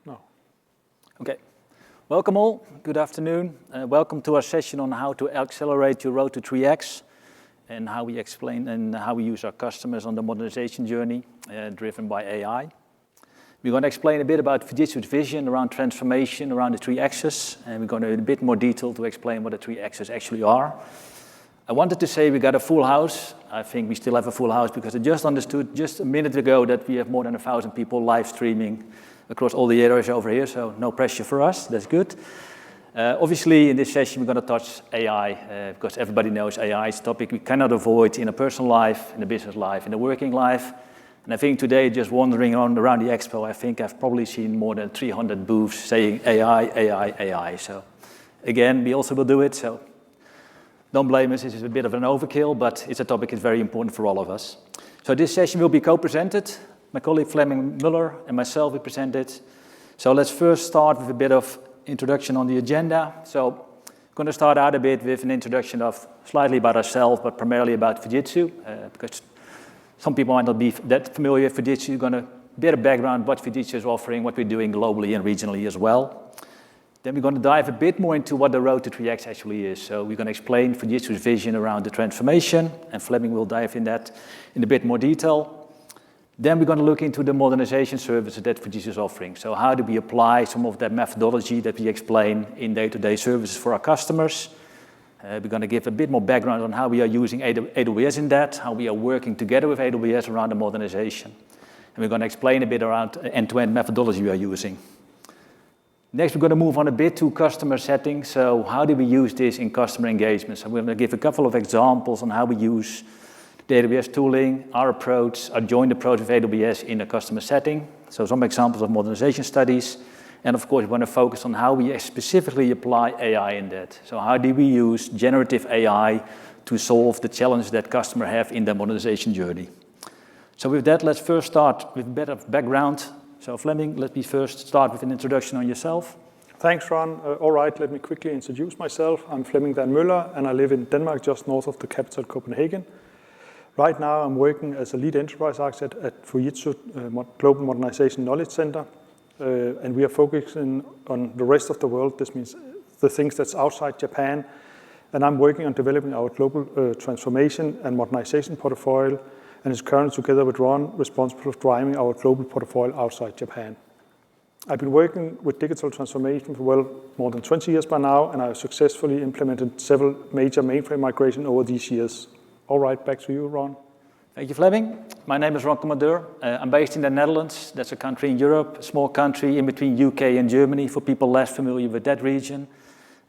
No. Okay. Welcome all. Good afternoon. Welcome to our session on how to accelerate your road to 3x and how we explain and how we use our customers on the modernization journey driven by AI. We're going to explain a bit about Fujitsu's vision around transformation around the 3 axes, and we're going to in a bit more detail to explain what the 3 axes actually are. I wanted to say we got a full house. I think we still have a full house because I just understood just a minute ago that we have more than 1,000 people live streaming across all the areas over here, so no pressure for us. That's good. Obviously, in this session, we're going to touch AI because everybody knows AI is a topic we cannot avoid in a personal life, in a business life, in a working life. And I think today, just wandering around the expo, I think I've probably seen more than 300 booths saying AI, AI, AI. So again, we also will do it. So don't blame us. This is a bit of an overkill, but it's a topic that's very important for all of us. So this session will be co-presented. My colleague Flemming Muller and myself will present it. So let's first start with a bit of introduction on the agenda. So I'm going to start out a bit with an introduction of slightly about ourselves, but primarily about Fujitsu, because some people might not be that familiar with Fujitsu. We're going to bit of background what Fujitsu is offering, what we're doing globally and regionally as well. Then we're going to dive a bit more into what the road to 3x actually is. So we're going to explain Fujitsu's vision around the transformation, and Flemming will dive in that in a bit more detail. Then we're going to look into the modernization services that Fujitsu is offering. So how do we apply some of that methodology that we explain in day-to-day services for our customers? We're going to give a bit more background on how we are using AWS in that, how we are working together with AWS around the modernization. And we're going to explain a bit around end-to-end methodology we are using. Next, we're going to move on a bit to customer settings. So how do we use this in customer engagement? So we're going to give a couple of examples on how we use the AWS tooling, our approach, our joint approach with AWS in a customer setting. So some examples of modernization studies. And of course, we want to focus on how we specifically apply AI in that. So how do we use generative AI to solve the challenges that customers have in their modernization journey? So with that, let's first start with a bit of background. So Flemming, let me first start with an introduction on yourself. Thanks, Ron. All right, let me quickly introduce myself. I'm Flemming Van Møller, and I live in Denmark, just north of the capital, Copenhagen. Right now, I'm working as a lead enterprise architect at Fujitsu Global Modernization Knowledge Center. And we are focusing on the rest of the world. This means the things that's outside Japan. And I'm working on developing our global transformation and modernization portfolio, and is currently, together with Ron, responsible for driving our global portfolio outside Japan. I've been working with digital transformation for more than 20 years by now, and I've successfully implemented several major mainframe migration over these years. All right, back to you, Ron. Thank you, Flemming. My name is Ron Commandeur. I'm based in the Netherlands. That's a country in Europe, a small country in between UK and Germany for people less familiar with that region.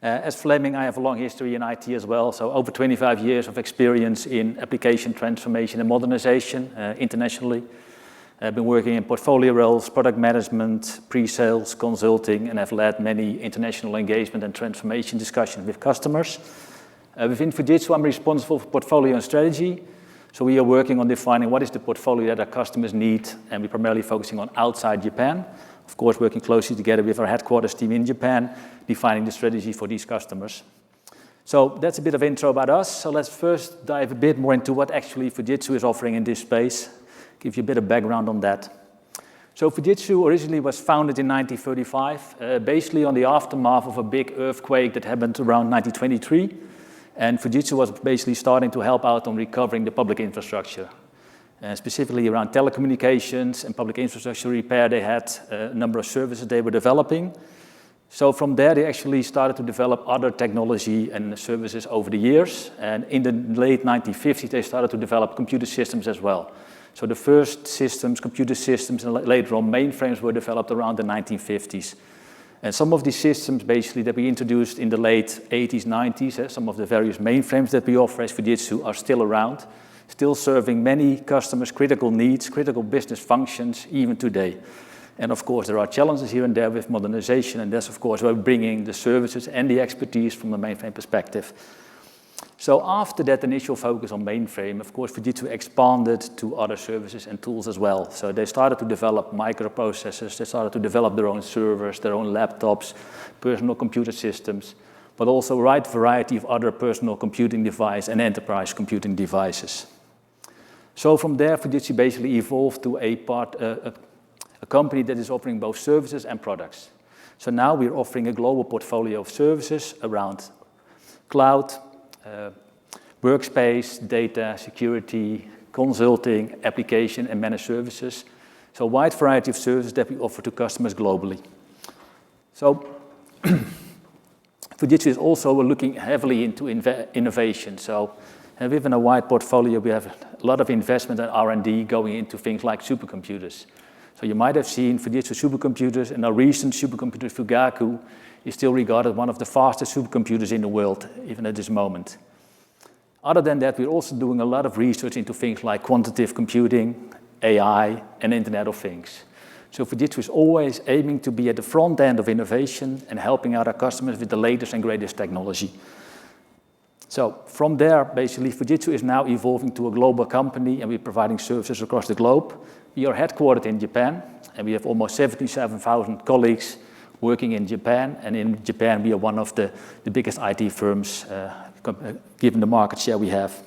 As Flemming, I have a long history in IT as well, so over 25 years of experience in application transformation and modernization internationally. I've been working in portfolio roles, product management, pre-sales, consulting, and have led many international engagement and transformation discussions with customers. Within Fujitsu, I'm responsible for portfolio and strategy. So we are working on defining what is the portfolio that our customers need, and we're primarily focusing on outside Japan. Of course, working closely together with our headquarters team in Japan, defining the strategy for these customers. So that's a bit of intro about us. So let's first dive a bit more into what actually Fujitsu is offering in this space, give you a bit of background on that. So Fujitsu originally was founded in 1935, basically on the aftermath of a big earthquake that happened around 1923. And Fujitsu was basically starting to help out on recovering the public infrastructure. Specifically around telecommunications and public infrastructure repair, they had a number of services they were developing. So from there, they actually started to develop other technology and services over the years. And in the late 1950s, they started to develop computer systems as well. So the first systems, computer systems, and later on mainframes were developed around the 1950s. And some of these systems basically that we introduced in the late 80s, 90s, some of the various mainframes that we offer as Fujitsu are still around, still serving many customers' critical needs, critical business functions, even today. And of course, there are challenges here and there with modernization, and that's of course where we're bringing the services and the expertise from the mainframe perspective. So after that initial focus on mainframe, of course, Fujitsu expanded to other services and tools as well. So they started to develop microprocessors, they started to develop their own servers, their own laptops, personal computer systems, but also a wide variety of other personal computing devices and enterprise computing devices. So from there, Fujitsu basically evolved to a company that is offering both services and products. So now we're offering a global portfolio of services around cloud, workspace, data, security, consulting, application, and managed services. So a wide variety of services that we offer to customers globally. So Fujitsu is also looking heavily into innovation. So within a wide portfolio, we have a lot of investment and R&D going into things like supercomputers. So you might have seen Fujitsu supercomputers, and our recent supercomputer Fugaku is still regarded one of the fastest supercomputers in the world, even at this moment. Other than that, we're also doing a lot of research into things like quantitative computing, AI, and Internet of Things. So Fujitsu is always aiming to be at the front end of innovation and helping out our customers with the latest and greatest technology. So from there, basically, Fujitsu is now evolving to a global company, and we're providing services across the globe. We are headquartered in Japan, and we have almost 77,000 colleagues working in Japan. And in Japan, we are one of the biggest IT firms, given the market share we have.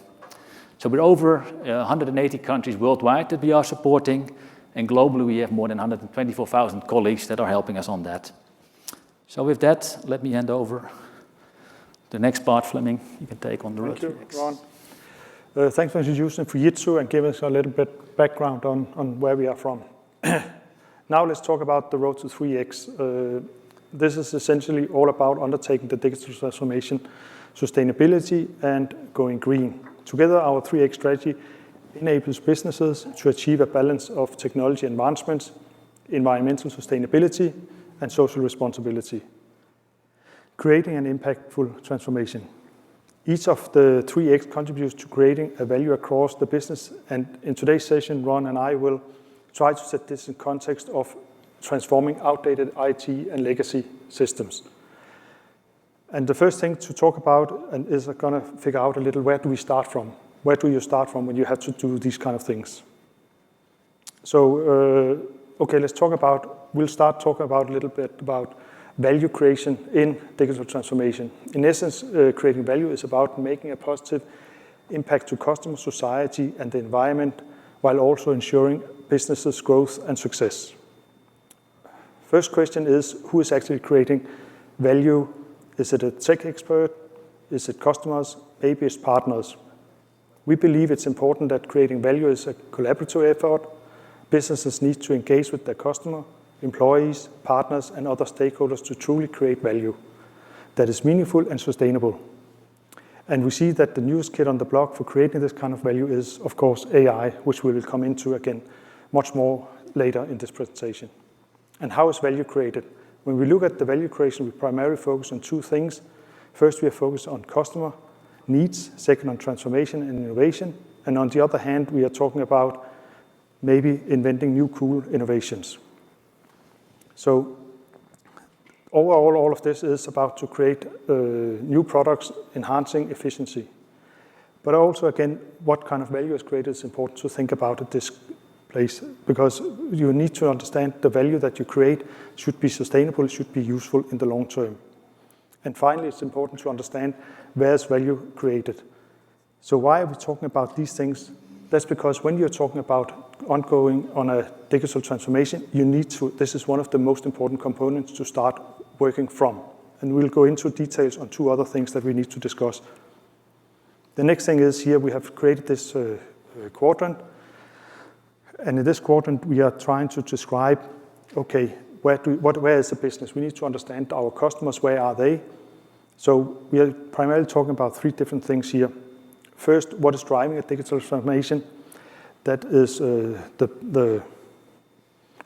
So we're over 180 countries worldwide that we are supporting, and globally we have more than 124,000 colleagues that are helping us on that. So with that, let me hand over the next part. Fleming, you can take on the road. Thank you, Ron. Thanks for introducing Fujitsu and giving us a little bit background on where we are from. Now let's talk about the road to 3X. This is essentially all about undertaking the digital transformation, sustainability, and going green. Together, our 3X strategy enables businesses to achieve a balance of technology advancements, environmental sustainability, and social responsibility, creating an impactful transformation. Each of the 3X contributes to creating a value across the business, and in today's session, Ron and I will try to set this in context of transforming outdated IT and legacy systems. And the first thing to talk about is going to figure out a little, where do we start from? Where do you start from when you have to do these kind of things? So, okay, we'll start talking about a little bit about value creation in digital transformation. In essence, creating value is about making a positive impact to customer, society, and the environment, while also ensuring businesses' growth and success. First question is, who is actually creating value? Is it a tech expert? Is it customers? Maybe it's partners. We believe it's important that creating value is a collaborative effort. Businesses need to engage with their customer, employees, partners, and other stakeholders to truly create value that is meaningful and sustainable. And we see that the newest kid on the block for creating this kind of value is, of course, AI, which we will come into again much more later in this presentation. And how is value created? When we look at the value creation, we primarily focus on two things. First, we are focused on customer needs. Second, on transformation and innovation. And on the other hand, we are talking about maybe inventing new cool innovations. So overall, all of this is about to create new products, enhancing efficiency. But also, again, what kind of value is created is important to think about at this place, because you need to understand the value that you create should be sustainable, should be useful in the long term. And finally, it's important to understand where is value created. So why are we talking about these things? That's because when you're talking about ongoing on a digital transformation, you need to, this is one of the most important components to start working from. And we'll go into details on two other things that we need to discuss. The next thing is here we have created this quadrant. And in this quadrant, we are trying to describe, okay, where is the business? We need to understand our customers, where are they? So we are primarily talking about three different things here. First, what is driving a digital transformation? That is the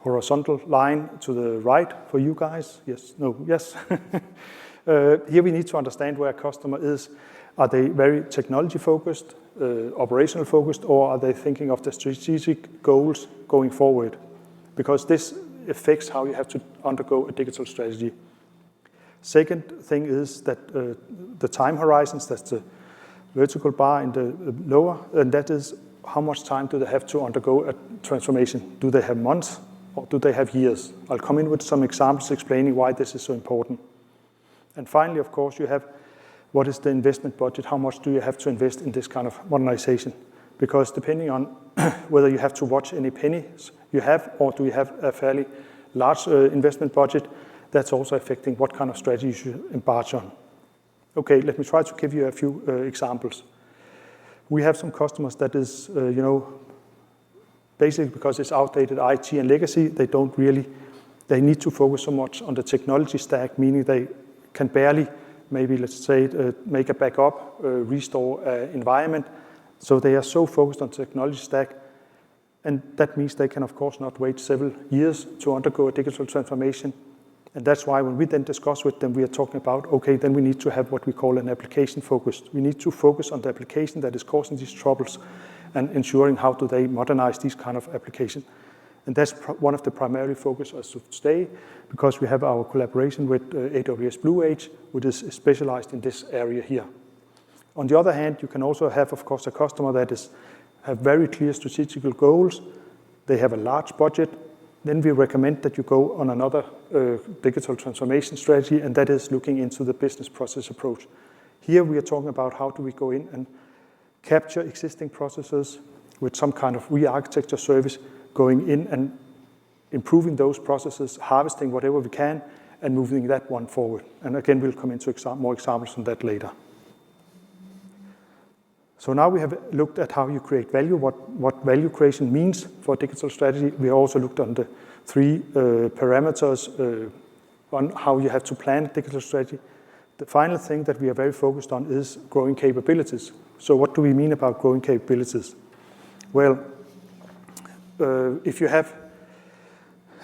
horizontal line to the right for you guys. Yes, no, yes. Here we need to understand where a customer is. Are they very technology focused, operational focused, or are they thinking of the strategic goals going forward? Because this affects how you have to undergo a digital strategy. Second thing is that the time horizons, that's the vertical bar in the lower, and that is how much time do they have to undergo a transformation? Do they have months or do they have years? I'll come in with some examples explaining why this is so important. And finally, of course, you have what is the investment budget? How much do you have to invest in this kind of modernization? because depending on whether you have to watch any pennies you have, or do you have a fairly large investment budget, that's also affecting what kind of strategy you should embark on. Okay, let me try to give you a few examples. We have some customers that is, basically because it's outdated IT and legacy, they need to focus so much on the technology stack, meaning they can barely, maybe let's say, make a backup, restore environment. So they are so focused on technology stack, and that means they can of course not wait several years to undergo a digital transformation. And that's why when we then discuss with them, we are talking about, okay, then we need to have what we call an application focus. We need to focus on the application that is causing these troubles and ensuring how do they modernize these kind of applications. And that's one of the primary focuses of today, because we have our collaboration with AWS Blu Age, which is specialized in this area here. On the other hand, you can also have, of course, a customer that have very clear strategical goals. They have a large budget. Then we recommend that you go on another digital transformation strategy, and that is looking into the business process approach. Here we are talking about how do we go in and capture existing processes with some kind of re-architecture service, going in and improving those processes, harvesting whatever we can, and moving that one forward. And again, we'll come into more examples on that later. So now we have looked at how you create value, what value creation means for a digital strategy. We also looked on the three parameters on how you have to plan a digital strategy. The final thing that we are very focused on is growing capabilities. So what do we mean about growing capabilities? Well, if you have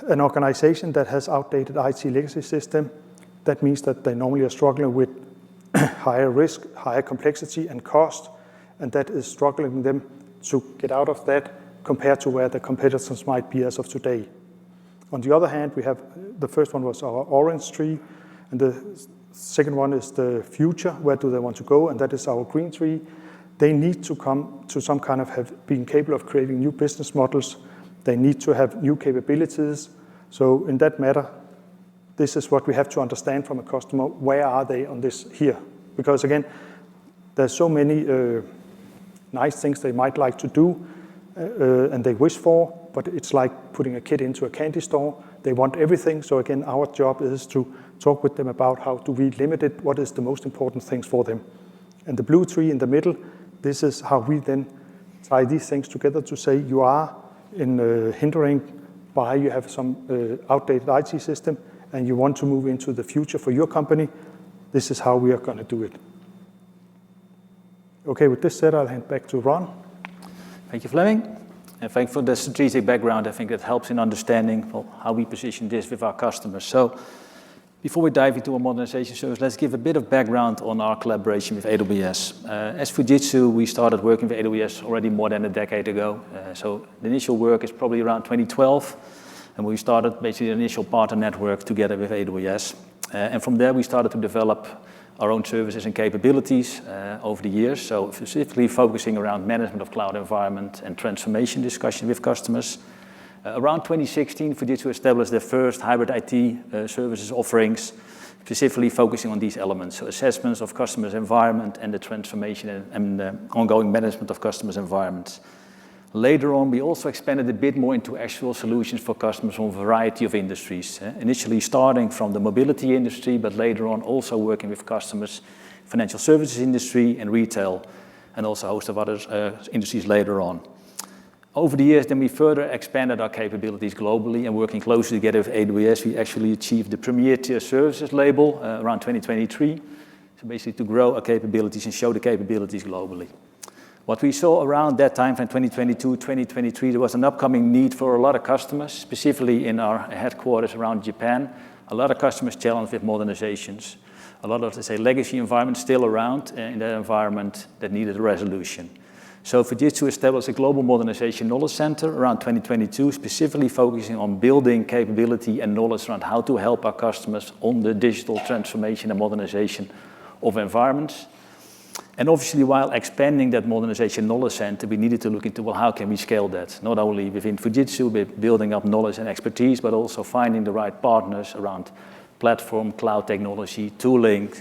an organization that has outdated IT legacy system, that means that they normally are struggling with higher risk, higher complexity and cost, and that is struggling them to get out of that compared to where the competitors might be as of today. On the other hand, we have, the first one was our orange tree, and the second one is the future, where do they want to go, and that is our green tree. They need to come to some kind of being capable of creating new business models. They need to have new capabilities. So in that matter, this is what we have to understand from a customer. Where are they on this here? Because again, there's so many nice things they might like to do and they wish for, but it's like putting a kid into a candy store. They want everything. So again, our job is to talk with them about how do we limit it, what is the most important things for them. And the blue tree in the middle, this is how we then tie these things together to say you are hindering by you have some outdated IT system and you want to move into the future for your company. This is how we are going to do it. Okay, with this said, I'll hand back to Ron. Thank you, Flemming. And thank you for the strategic background. I think that helps in understanding how we position this with our customers. So before we dive into our modernization service, let's give a bit of background on our collaboration with AWS. As Fujitsu, we started working with AWS already more than a decade ago. So the initial work is probably around 2012, and we started basically the initial partner network together with AWS. And from there, we started to develop our own services and capabilities over the years, so specifically focusing around management of cloud environment and transformation discussion with customers. Around 2016, Fujitsu established their first hybrid IT services offerings, specifically focusing on these elements, so assessments of customers' environment and the transformation and the ongoing management of customers' environments. Later on, we also expanded a bit more into actual solutions for customers from a variety of industries. Initially starting from the mobility industry, but later on also working with customers, financial services industry and retail, and also a host of other industries later on. Over the years, then we further expanded our capabilities globally, and working closely together with AWS, we actually achieved the Premier Tier Services label around 2023. So basically to grow our capabilities and show the capabilities globally. What we saw around that time from 2022, 2023, there was an upcoming need for a lot of customers, specifically in our headquarters around Japan. A lot of customers challenged with modernizations. A lot of, let's say, legacy environments still around in that environment that needed a resolution. So Fujitsu established a global modernization knowledge center around 2022, specifically focusing on building capability and knowledge around how to help our customers on the digital transformation and modernization of environments. And obviously, while expanding that modernization knowledge center, we needed to look into, well, how can we scale that? Not only within Fujitsu, with building up knowledge and expertise, but also finding the right partners around platform, cloud technology, tooling,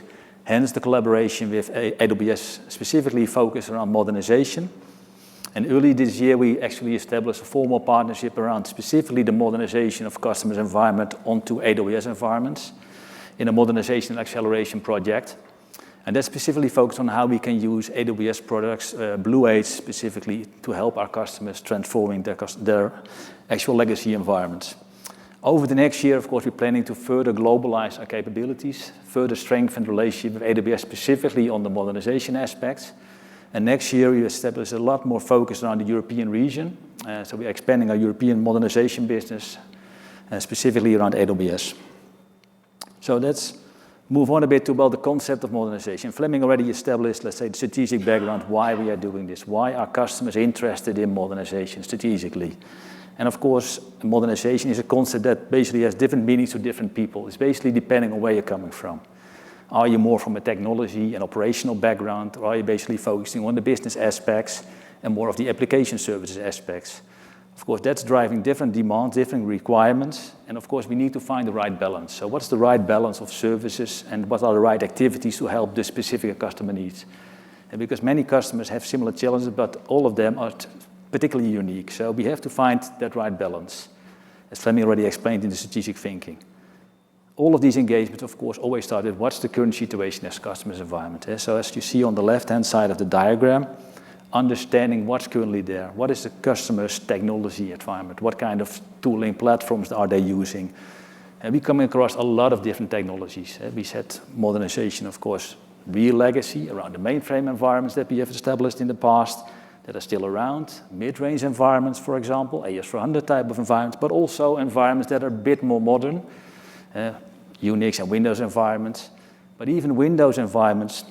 hence the collaboration with AWS, specifically focused around modernization. And early this year, we actually established a formal partnership around specifically the modernization of customers' environment onto AWS environments in a modernization and acceleration project. And that's specifically focused on how we can use AWS products, Blu Age specifically, to help our customers transforming their actual legacy environments. Over the next year, of course, we're planning to further globalize our capabilities, further strengthen the relationship with AWS specifically on the modernization aspects. And next year, we establish a lot more focus around the European region. So we're expanding our European modernization business, specifically around AWS. So let's move on a bit to about the concept of modernization. Fleming already established, let's say, the strategic background, why we are doing this, why are customers interested in modernization strategically. And of course, modernization is a concept that basically has different meanings to different people. It's basically depending on where you're coming from. Are you more from a technology and operational background, or are you basically focusing on the business aspects and more of the application services aspects? Of course, that's driving different demands, different requirements, and of course, we need to find the right balance. So what's the right balance of services, and what are the right activities to help the specific customer needs? And because many customers have similar challenges, but all of them are particularly unique. So we have to find that right balance, as Fleming already explained in the strategic thinking. All of these engagements, of course, always start with what's the current situation as customer's environment. So as you see on the left-hand side of the diagram, understanding what's currently there. What is the customer's technology environment? What kind of tooling platforms are they using? And we come across a lot of different technologies. We said modernization, of course, real legacy around the mainframe environments that we have established in the past that are still around. Mid-range environments, for example, AS400 type of environments, but also environments that are a bit more modern. Unix and Windows environments, but even Windows environments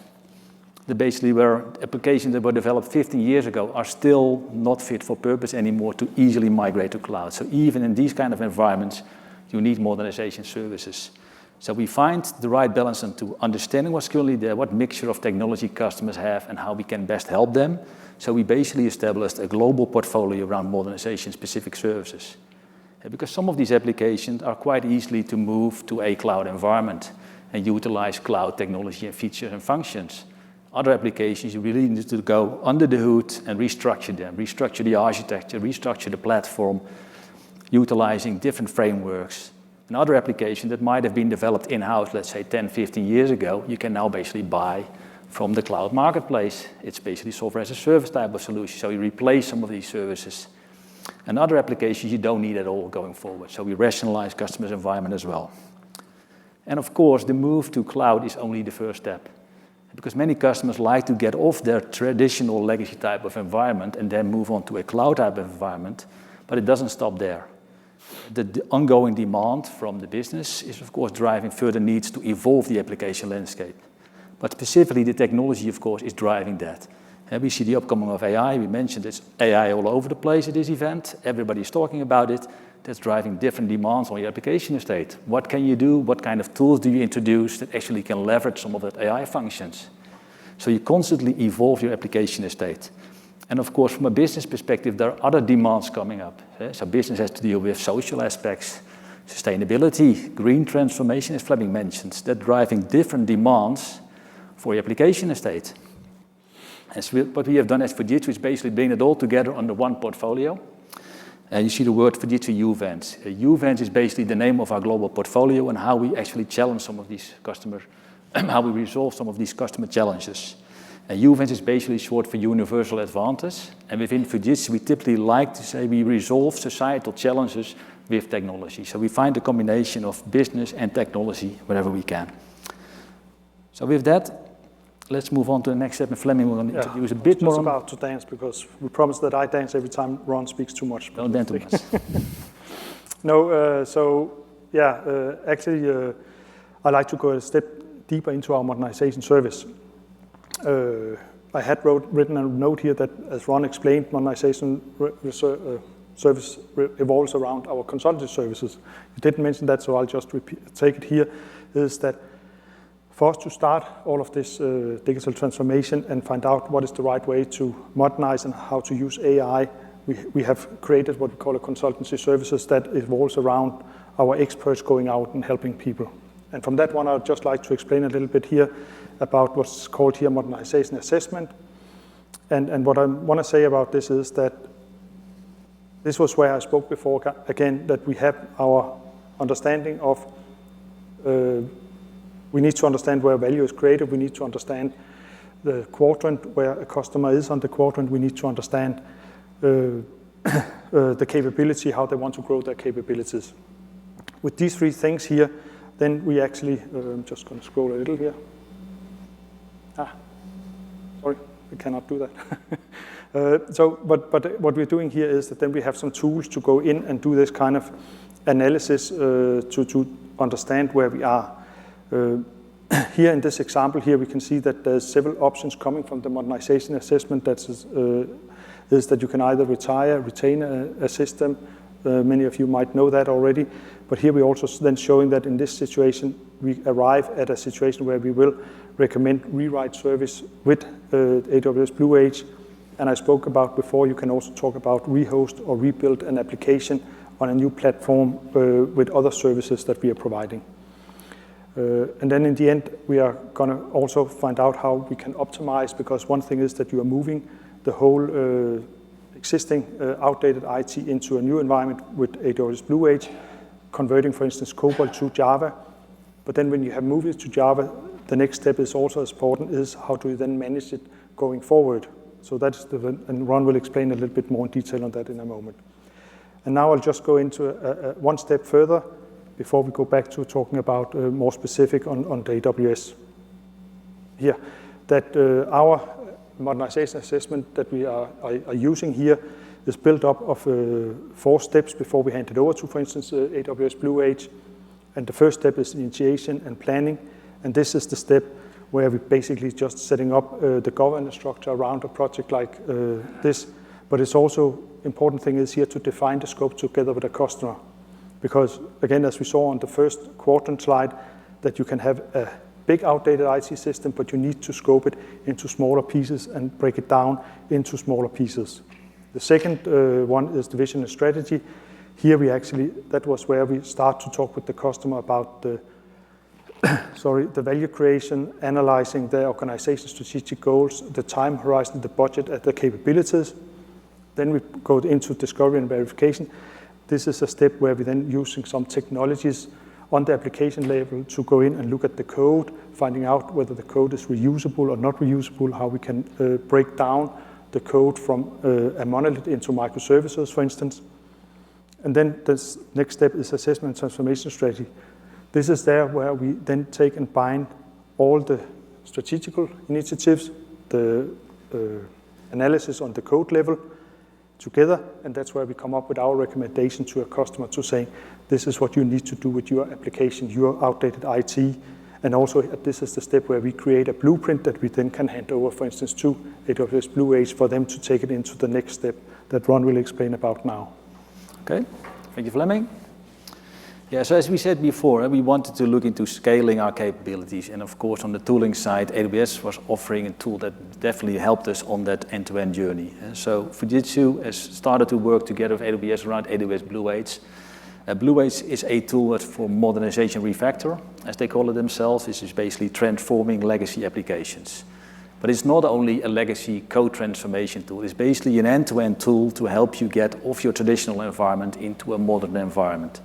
that basically were applications that were developed 15 years ago are still not fit for purpose anymore to easily migrate to cloud. So even in these kind of environments, you need modernization services. So we find the right balance into understanding what's currently there, what mixture of technology customers have, and how we can best help them. So we basically established a global portfolio around modernization-specific services. Because some of these applications are quite easily to move to a cloud environment and utilize cloud technology and features and functions. Other applications, you really need to go under the hood and restructure them, restructure the architecture, restructure the platform, utilizing different frameworks. Another application that might have been developed in-house, let's say 10, 15 years ago, you can now basically buy from the cloud marketplace. It's basically software as a service type of solution, so you replace some of these services. And other applications you don't need at all going forward. So we rationalize customers' environment as well. And of course, the move to cloud is only the first step. Because many customers like to get off their traditional legacy type of environment and then move on to a cloud type of environment, but it doesn't stop there. The ongoing demand from the business is, of course, driving further needs to evolve the application landscape. But specifically, the technology, of course, is driving that. And we see the upcoming of AI. We mentioned it's AI all over the place at this event. Everybody's talking about it. That's driving different demands on your application estate. What can you do? What kind of tools do you introduce that actually can leverage some of that AI functions? So you constantly evolve your application estate. And of course, from a business perspective, there are other demands coming up. So business has to deal with social aspects, sustainability, green transformation, as Fleming mentions. They're driving different demands for your application estate. What we have done as Fujitsu is basically bring it all together under one portfolio. And you see the word Fujitsu Uvance. Uvance is basically the name of our global portfolio and how we actually challenge some of these customers, how we resolve some of these customer challenges. And Uvance is basically short for universal advantage. And within Fujitsu, we typically like to say we resolve societal challenges with technology. So we find a combination of business and technology wherever we can. So with that, let's move on to the next step, and Fleming will introduce a bit more. I'm just about to dance because we promised that I dance every time Ron speaks too much. Don't dance too much. No, actually, I like to go a step deeper into our modernization service. I had written a note here that, as Ron explained, modernization service evolves around our consultative services. You didn't mention that, so I'll just take it here, is that for us to start all of this digital transformation and find out what is the right way to modernize and how to use AI, we have created what we call a consultancy services that evolves around our experts going out and helping people. And from that one, I'd just like to explain a little bit here about what's called here modernization assessment. And what I want to say about this is that this was where I spoke before, again, that we have our understanding of, we need to understand where value is created, we need to understand the quadrant where a customer is on the quadrant, we need to understand the capability, how they want to grow their capabilities. With these three things here, then we actually, I'm just going to scroll a little here. Sorry, we cannot do that. But what we're doing here is that then we have some tools to go in and do this kind of analysis to understand where we are. Here in this example here, we can see that there's several options coming from the modernization assessment. That is that you can either retire, retain a system. Many of you might know that already. But here we're also then showing that in this situation, we arrive at a situation where we will recommend rewrite service with AWS Blu Age. And I spoke about before, you can also talk about rehost or rebuild an application on a new platform with other services that we are providing. And then in the end, we are going to also find out how we can optimize, because one thing is that you are moving the whole existing outdated IT into a new environment with AWS Blu Age, converting, for instance, COBOL to Java. But then when you have moved it to Java, the next step is also as important, is how do you then manage it going forward? So that's and Ron will explain a little bit more in detail on that in a moment. And now I'll just go into one step further before we go back to talking about more specific on the AWS. Here, that our modernization assessment that we are using here is built up of 4 steps before we hand it over to, for instance, AWS Blu Age. And the first step is initiation and planning. And this is the step where we basically just setting up the governance structure around a project like this. But it's also important thing is here to define the scope together with the customer. Because again, as we saw on the first quadrant slide, that you can have a big outdated IT system, but you need to scope it into smaller pieces and break it down into smaller pieces. The second one is the vision and strategy. Here we actually, that was where we start to talk with the customer about the the value creation, analyzing the organization's strategic goals, the time horizon, the budget, and the capabilities. Then we go into discovery and verification. This is a step where we then using some technologies on the application level to go in and look at the code, finding out whether the code is reusable or not reusable, how we can break down the code from a monolith into microservices, for instance. And then the next step is assessment and transformation strategy. This is there where we then take and bind all the strategical initiatives, the analysis on the code level together, and that's where we come up with our recommendation to a customer to say, this is what you need to do with your application, your outdated IT, and also this is the step where we create a blueprint that we then can hand over, for instance, to AWS Blu Age for them to take it into the next step that Ron will explain about now. Okay, thank you, Flemming. Yeah, so as we said before, we wanted to look into scaling our capabilities. And of course, on the tooling side, AWS was offering a tool that definitely helped us on that end-to-end journey. So Fujitsu has started to work together with AWS around AWS Blu Age. Blu Age is a tool for modernization refactor, as they call it themselves. This is basically transforming legacy applications. But it's not only a legacy code transformation tool. It's basically an end-to-end tool to help you get off your traditional environment into a modern environment.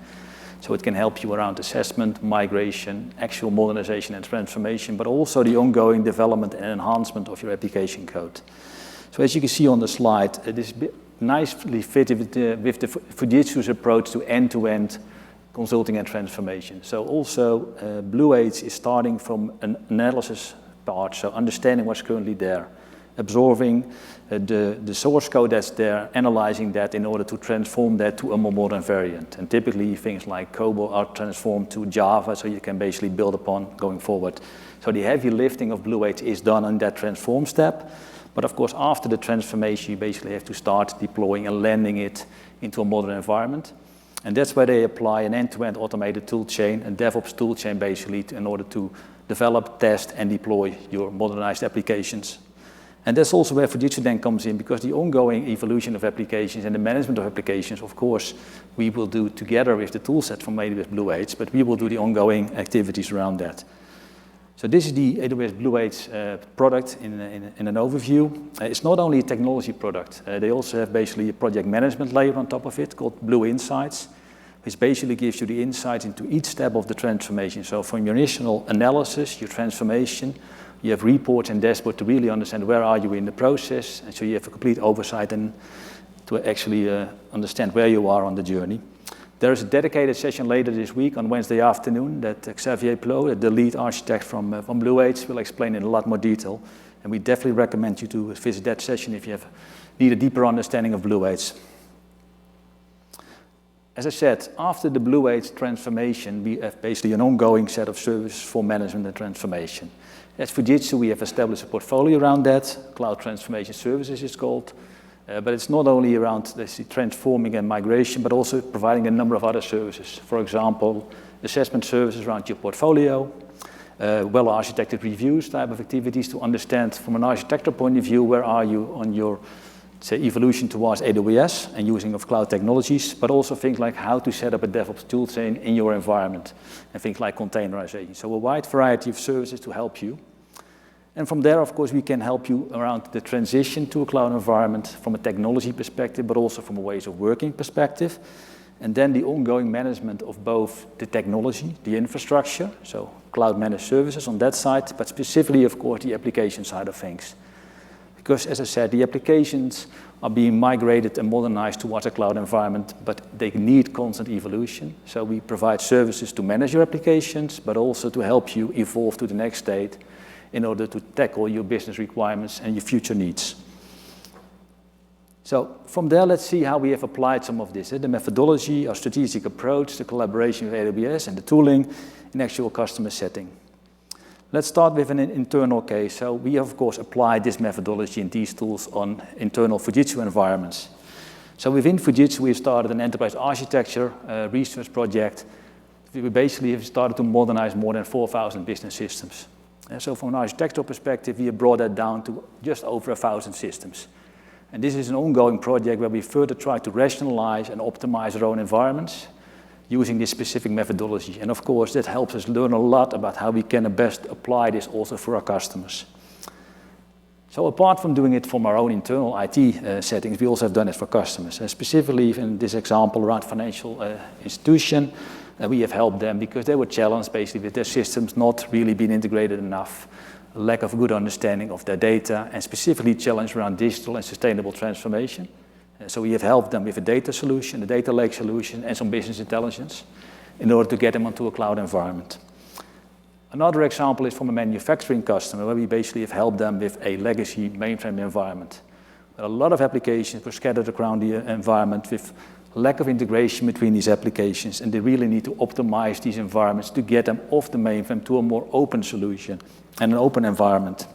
So it can help you around assessment, migration, actual modernization and transformation, but also the ongoing development and enhancement of your application code. So as you can see on the slide, this nicely fitted with the Fujitsu's approach to end-to-end consulting and transformation. So also Blu Age is starting from an analysis part, so understanding what's currently there, absorbing the source code that's there, analyzing that in order to transform that to a more modern variant. And typically things like COBOL are transformed to Java, so you can basically build upon going forward. So the heavy lifting of Blu Age is done on that transform step. But of course, after the transformation, you basically have to start deploying and landing it into a modern environment. And that's where they apply an end-to-end automated tool chain, a DevOps tool chain basically, in order to develop, test, and deploy your modernized applications. And that's also where Fujitsu then comes in, because the ongoing evolution of applications and the management of applications, of course, we will do together with the toolset from AWS Blu Age, but we will do the ongoing activities around that. So this is the AWS Blu Age product in an overview. It's not only a technology product. They also have basically a project management layer on top of it called Blue Insights, which basically gives you the insights into each step of the transformation. So from your initial analysis, your transformation, you have reports and dashboards to really understand where are you in the process, and so you have a complete oversight and to actually understand where you are on the journey. There is a dedicated session later this week on Wednesday afternoon that Xavier Plot, the lead architect from Blu Age, will explain in a lot more detail. And we definitely recommend you to visit that session if you need a deeper understanding of Blu Age. As I said, after the Blu Age transformation, we have basically an ongoing set of services for management and transformation. At Fujitsu, we have established a portfolio around that. Cloud Transformation Services is called. But it's not only around transforming and migration, but also providing a number of other services. For example, assessment services around your portfolio, well-architected reviews type of activities to understand from an architectural point of view, where are you on your, say, evolution towards AWS and using of cloud technologies, but also things like how to set up a DevOps toolchain in your environment and things like containerization. So a wide variety of services to help you. And from there, of course, we can help you around the transition to a cloud environment from a technology perspective, but also from a ways of working perspective. And then the ongoing management of both the technology, the infrastructure, so cloud managed services on that side, but specifically, of course, the application side of things. Because, as I said, the applications are being migrated and modernized towards a cloud environment, but they need constant evolution. So we provide services to manage your applications, but also to help you evolve to the next state in order to tackle your business requirements and your future needs. So from there, let's see how we have applied some of this, the methodology, our strategic approach, the collaboration with AWS, and the tooling in actual customer setting. Let's start with an internal case. So we, of course, applied this methodology and these tools on internal Fujitsu environments. So within Fujitsu, we started an enterprise architecture research project. We basically have started to modernize more than 4,000 business systems. So from an architectural perspective, we have brought that down to just over 1,000 systems. And this is an ongoing project where we further try to rationalize and optimize our own environments using this specific methodology. And of course, that helps us learn a lot about how we can best apply this also for our customers. So apart from doing it from our own internal IT settings, we also have done it for customers. And specifically in this example around financial institution, we have helped them because they were challenged basically with their systems not really being integrated enough, a lack of good understanding of their data, and specifically challenged around digital and sustainable transformation. So we have helped them with a data solution, a data lake solution, and some business intelligence in order to get them onto a cloud environment. Another example is from a manufacturing customer where we basically have helped them with a legacy mainframe environment. A lot of applications were scattered around the environment with lack of integration between these applications, and they really need to optimize these environments to get them off the mainframe to a more open solution and an open environment.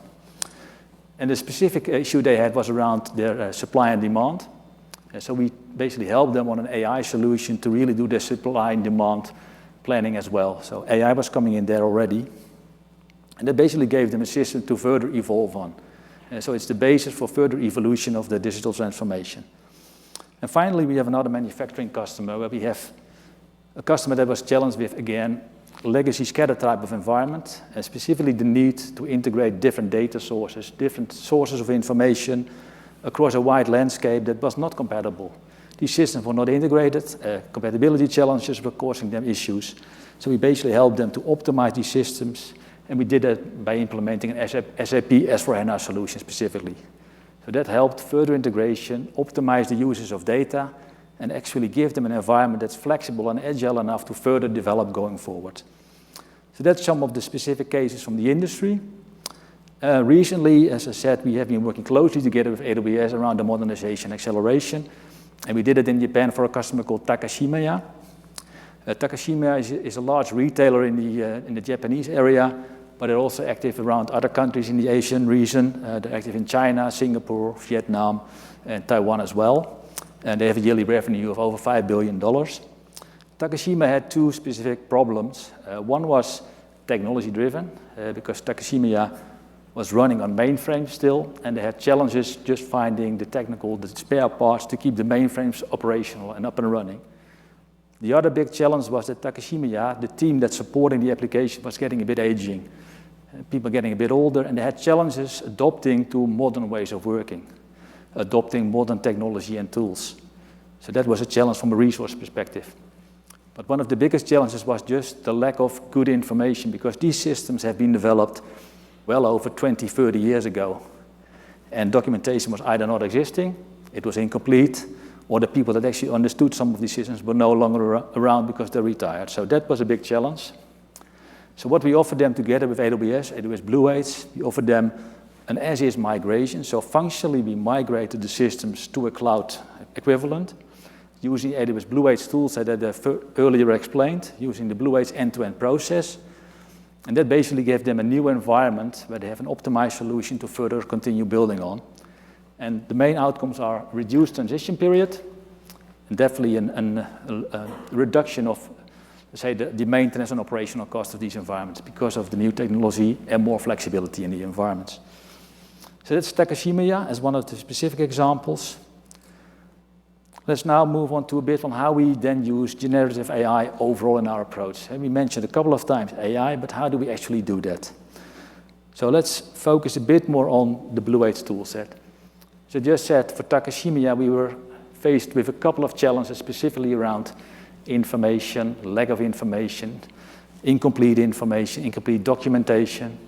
And the specific issue they had was around their supply and demand. And so we basically helped them on an AI solution to really do their supply and demand planning as well. So AI was coming in there already. And that basically gave them a system to further evolve on. And so it's the basis for further evolution of the digital transformation. And finally, we have another manufacturing customer where we have a customer that was challenged with, again, legacy scatter type of environment, and specifically the need to integrate different data sources, different sources of information across a wide landscape that was not compatible. These systems were not integrated, compatibility challenges were causing them issues. So we basically helped them to optimize these systems, and we did that by implementing an SAP S/4HANA solution specifically. So that helped further integration, optimize the uses of data, and actually give them an environment that's flexible and agile enough to further develop going forward. So that's some of the specific cases from the industry. Recently, as I said, we have been working closely together with AWS around the modernization acceleration, and we did it in Japan for a customer called Takashimaya. Takashimaya is a large retailer in the Japanese area, but they're also active around other countries in the Asian region. They're active in China, Singapore, Vietnam, and Taiwan as well. And they have a yearly revenue of over $5 billion. Takashima had two specific problems. One was technology-driven, because Takashimaya was running on mainframes still, and they had challenges just finding the spare parts to keep the mainframes operational and up and running. The other big challenge was that Takashimaya, the team that's supporting the application, was getting a bit aging. people getting a bit older, and they had challenges adopting to modern ways of working, adopting modern technology and tools. So that was a challenge from a resource perspective. But one of the biggest challenges was just the lack of good information, because these systems have been developed well over 20, 30 years ago. And documentation was either not existing, it was incomplete, or the people that actually understood some of these systems were no longer around because they retired. So that was a big challenge. So what we offered them together with AWS Blu Age, we offered them an as-is migration. So functionally, we migrated the systems to a cloud equivalent, using AWS Blu Age tools that I earlier explained, using the Blu Age end-to-end process. And that basically gave them a new environment where they have an optimized solution to further continue building on. And the main outcomes are reduced transition period, and definitely a reduction of, let's say, the maintenance and operational cost of these environments because of the new technology and more flexibility in the environments. So that's Takashimiya as one of the specific examples. Let's now move on to a bit on how we then use generative AI overall in our approach. And we mentioned a couple of times AI, but how do we actually do that? So let's focus a bit more on the Blu Age toolset. So just said, for Takashimiya, we were faced with a couple of challenges specifically around information, lack of information, incomplete documentation.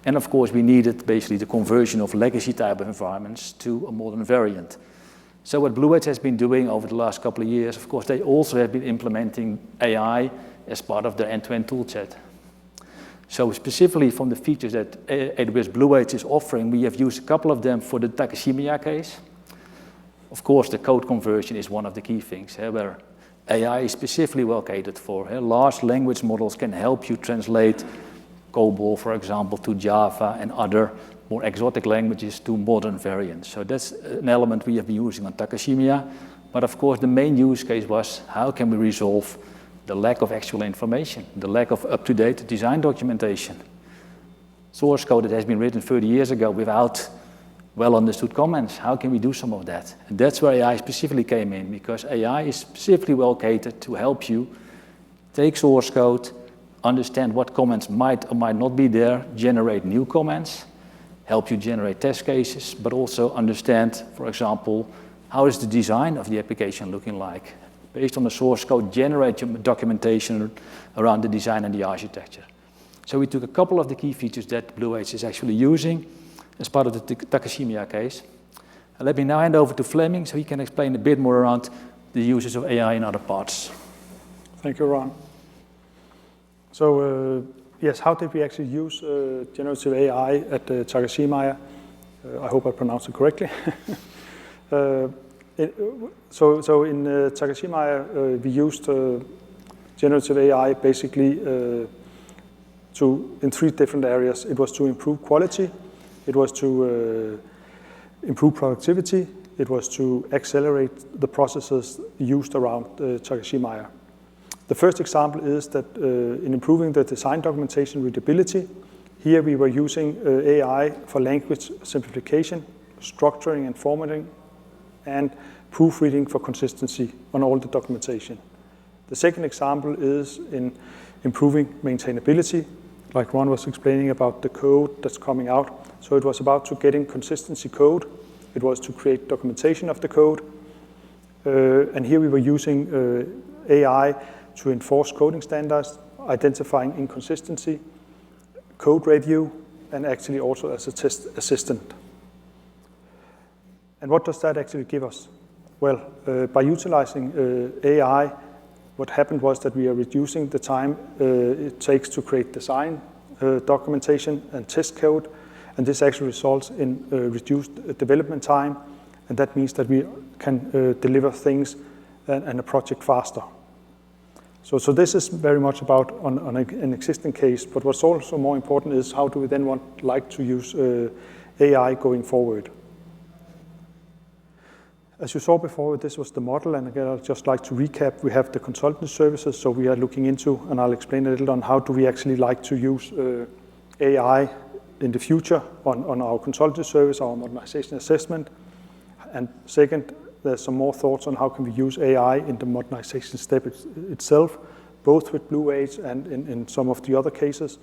And of course, we needed basically the conversion of legacy type of environments to a modern variant. So what Blu Age has been doing over the last couple of years, of course, they also have been implementing AI as part of their end-to-end toolset. So specifically from the features that AWS Blu Age is offering, we have used a couple of them for the Takashimiya case. Of course, the code conversion is one of the key things, where AI is specifically well catered for. Large language models can help you translate COBOL, for example, to Java and other more exotic languages to modern variants. So that's an element we have been using on Takashimiya. But of course, the main use case was how can we resolve the lack of actual information, the lack of up-to-date design documentation. Source code that has been written 30 years ago without well-understood comments. How can we do some of that? And that's where AI specifically came in, because AI is specifically well catered to help you take source code, understand what comments might or might not be there, generate new comments, help you generate test cases, but also understand, for example, how is the design of the application looking like? Based on the source code, generate your documentation around the design and the architecture. So we took a couple of the key features that Blu Age is actually using as part of the Takashimiya case. Let me now hand over to Fleming so he can explain a bit more around the uses of AI in other parts. Thank you, Ron. So yes, how did we actually use generative AI at Takashimiya? I hope I pronounced it correctly. So in Takashimiya, we used generative AI basically in three different areas. It was to improve quality, it was to improve productivity, it was to accelerate the processes used around Takashimiya. The first example is that in improving the design documentation readability, here we were using AI for language simplification, structuring and formatting, and proofreading for consistency on all the documentation. The second example is in improving maintainability, like Ron was explaining about the code that's coming out. So it was about to getting consistency code. It was to create documentation of the code. And here we were using AI to enforce coding standards, identifying inconsistency, code review, and actually also as a test assistant. And what does that actually give us? Well, by utilizing AI, what happened was that we are reducing the time it takes to create design, documentation, and test code. And this actually results in reduced development time. And that means that we can deliver things and a project faster. So this is very much about on an existing case. But what's also more important is how do we then like to use AI going forward? As you saw before, this was the model, and again, I'd just like to recap. We have the consultant services, so we are looking into, and I'll explain a little on how do we actually like to use AI in the future on our consultant service, our modernization assessment. And second, there's some more thoughts on how can we use AI in the modernization step itself, both with Blu Age and in some of the other cases.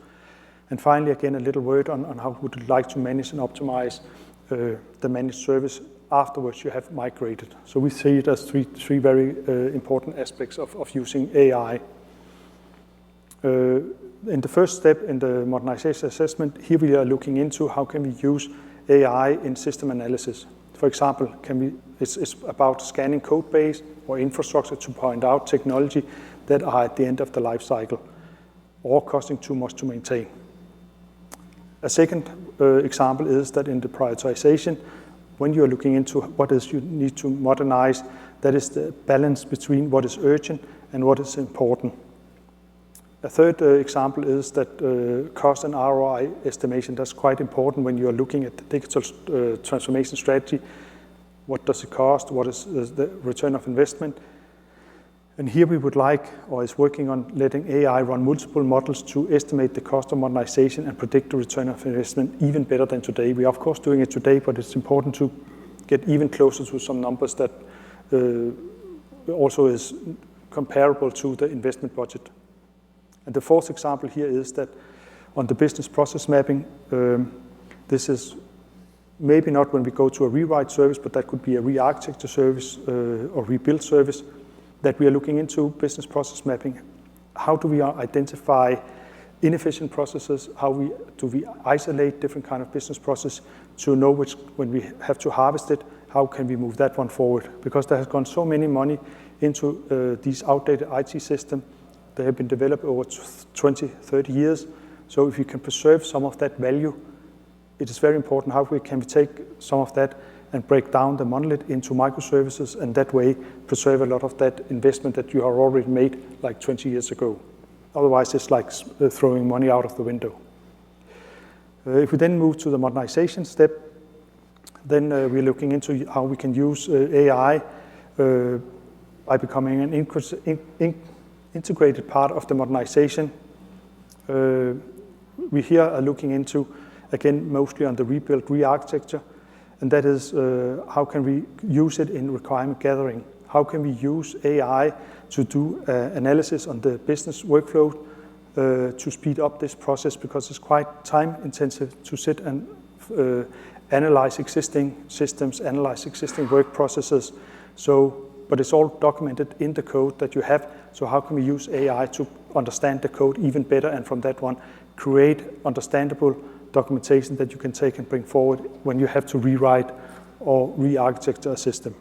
And finally, again, a little word on how would you like to manage and optimize the managed service afterwards you have migrated. So we see it as three very important aspects of using AI. In the first step in the modernization assessment, here we are looking into how can we use AI in system analysis. For example, it's about scanning code base or infrastructure to point out technology that are at the end of the life cycle or costing too much to maintain. A second example is that in the prioritization, when you're looking into what is you need to modernize, that is the balance between what is urgent and what is important. A third example is that cost and ROI estimation. That's quite important when you are looking at the digital transformation strategy. What does it cost? What is the return of investment? And here we would like, or is working on letting AI run multiple models to estimate the cost of modernization and predict the return of investment even better than today. We are of course doing it today, but it's important to get even closer to some numbers that also is comparable to the investment budget. And the fourth example here is that on the business process mapping, this is maybe not when we go to a rewrite service, but that could be a re-architecture service or rebuild service, that we are looking into business process mapping. How do we identify inefficient processes? How do we isolate different kind of business process to know which, when we have to harvest it, how can we move that one forward? Because there has gone so many money into these outdated IT systems. They have been developed over 20, 30 years. So if you can preserve some of that value, it is very important how we can take some of that and break down the monolith into microservices, and that way preserve a lot of that investment that you have already made like 20 years ago. Otherwise, it's like throwing money out of the window. If we then move to the modernization step, then we're looking into how we can use AI by becoming an integrated part of the modernization. We here are looking into, again, mostly on the rebuild re-architecture, and that is how can we use it in requirement gathering? How can we use AI to do analysis on the business workflow to speed up this process, because it's quite time intensive to sit and analyze existing systems, analyze existing work processes. But it's all documented in the code that you have. So how can we use AI to understand the code even better, and from that one, create understandable documentation that you can take and bring forward when you have to rewrite or re-architect a system.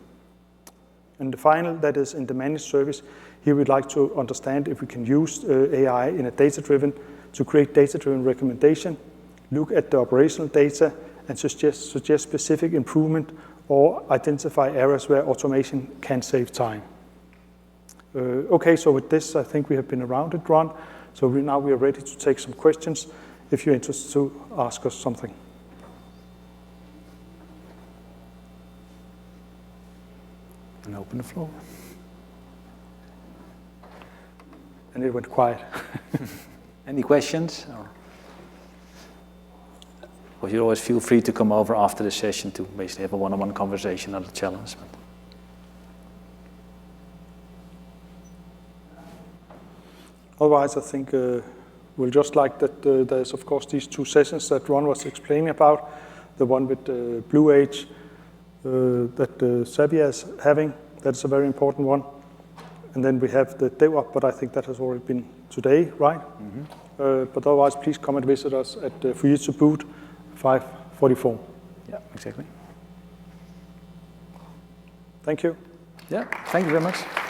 And the final, that is in the managed service, here we'd like to understand if we can use AI in a data-driven, to create data-driven recommendation, look at the operational data and suggest specific improvement or identify areas where automation can save time. Okay, so with this, I think we have been around it, Ron. So now we are ready to take some questions if you're interested to ask us something. And open the floor. And it went quiet. Any questions? Well, you always feel free to come over after the session to basically have a one-on-one conversation on the challenge. Otherwise, I think we'll just like that there's, of course, these two sessions that Ron was explaining about, the one with Blu Age that Xavier is having. That's a very important one. And then we have the DevOps, but I think that has already been today, right? Mm-hmm. But otherwise, please come and visit us at the Fujitsu booth, 544. Yeah, exactly. Thank you. Yeah, thank you very much.